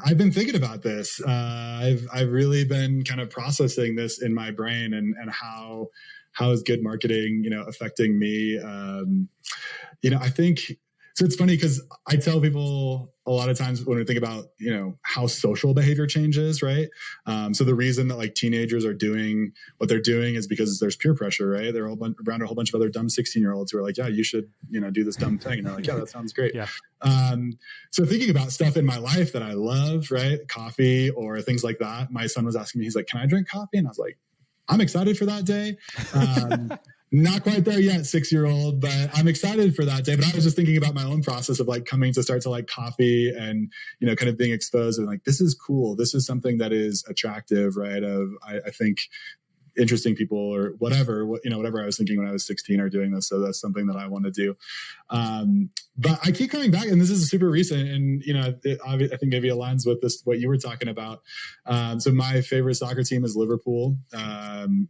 I've been thinking about this. I've really been kind of processing this in my brain and how is good marketing, affecting me. I think, so it's funny because I tell people a lot of times when we think about, how social behavior changes, right? So the reason that like teenagers are doing what they're doing is because there's peer pressure, right? They're all around a whole bunch of other dumb 16-year-olds who are like, yeah, you should, do this dumb thing. And they're like, yeah, that sounds great. Yeah. So thinking about stuff in my life that I love, right? Coffee or things like that. My son was asking me, he's like, can I drink coffee? And I was like, I'm excited for that day. Not quite there yet, 6-year-old, but I'm excited for that day. But I was just thinking about my own process of like coming to start to like coffee and, kind of being exposed and like, this is cool. This is something that is attractive, right? I think interesting people or whatever I was thinking when I was 16 are doing this. So that's something that I want to do. But I keep coming back, and this is super recent, and I think maybe aligns with this what you were talking about. So my favorite soccer team is Liverpool.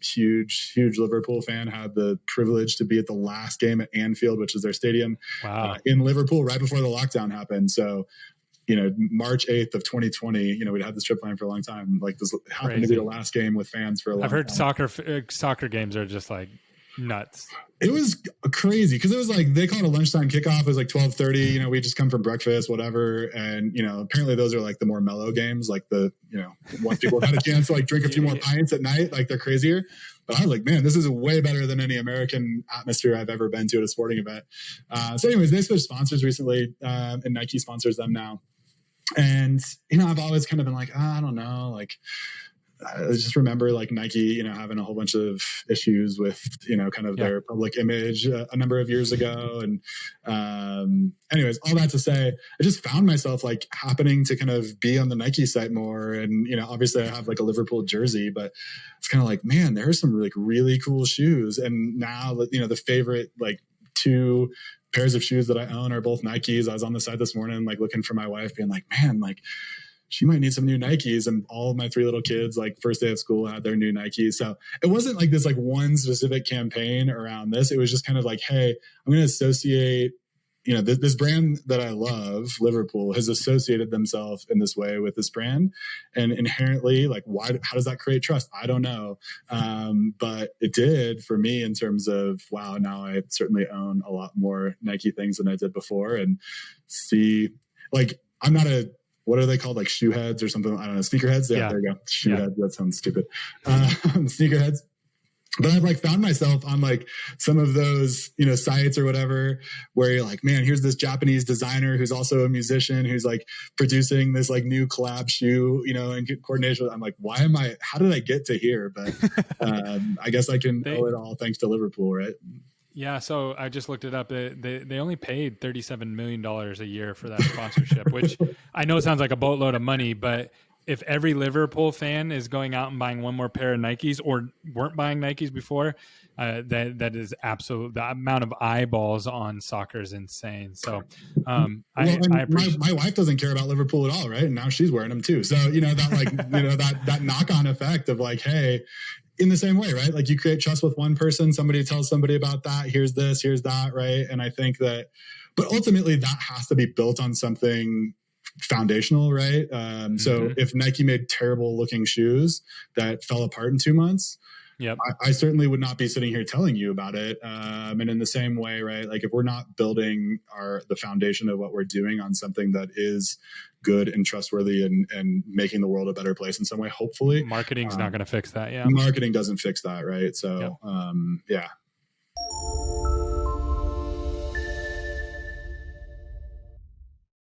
Huge Liverpool fan. Had the privilege to be at the last game at Anfield, which is their stadium. Wow. In Liverpool right before the lockdown happened. So March 8th of 2020, we'd had this trip planned for a long time. Like this happened to be the last game with fans for a long time. I've heard soccer games are just like nuts. It was crazy because it was like, they call it a lunchtime kickoff. It was like 12:30, we just come from breakfast, whatever. And, apparently those are like the more mellow games, like once people have had a chance to like drink a few more pints at night, like they're crazier. But I was like, man, this is way better than any American atmosphere I've ever been to at a sporting event. So anyways, they switched sponsors recently, and Nike sponsors them now. And, I've always kind of been like, I don't know, like, I just remember like Nike, having a whole bunch of issues with, kind of their public image a number of years ago. And anyways, all that to say, I just found myself like happening to kind of be on the Nike site more. And, obviously I have like a Liverpool jersey, but it's kind of like, man, there are some like really cool shoes. And now, the favorite like 2 pairs of shoes that I own are both Nikes. I was on the site this morning, like looking for my wife, being like, man, like she might need some new Nikes. And all of my 3 little kids, like first day of school, had their new Nikes. So it wasn't like this like one specific campaign around this. It was just kind of like, hey, I'm going to associate, this brand that I love, Liverpool, has associated themselves in this way with this brand. And inherently, like, how does that create trust? I don't know. But it did for me in terms of, wow, now I certainly own a lot more Nike things than I did before. And see, like, I'm not what are they called? Like shoe heads or something? I don't know. Sneakerheads? Yeah, there you go. Shoe heads. That sounds stupid. Sneakerheads. But I've like found myself on like some of those, sites or whatever, where you're like, man, here's this Japanese designer who's also a musician who's like producing this like new collab shoe, in coordination. I'm like, how did I get to here? But I guess I can owe it all thanks to Liverpool, right? Yeah, so I just looked it up. They only paid $37 million a year for that sponsorship, which I know sounds like a boatload of money, but if every Liverpool fan is going out and buying one more pair of Nikes or weren't buying Nikes before, that is absolute. The amount of eyeballs on soccer is insane. So I appreciate my wife doesn't care about Liverpool at all, right? And now she's wearing them too. So that like that knock-on effect of like, hey, in the same way, right? Like you create trust with one person, somebody tells somebody about that. Here's this, here's that, right? And I think that, but ultimately that has to be built on something foundational, right? So if Nike made terrible looking shoes that fell apart in 2 months, I certainly would not be sitting here telling you about it. And in the same way, right? Like if we're not building the foundation of what we're doing on something that is good and trustworthy and making the world a better place in some way, hopefully. Marketing's not going to fix that. Yeah. Marketing doesn't fix that. Right. So,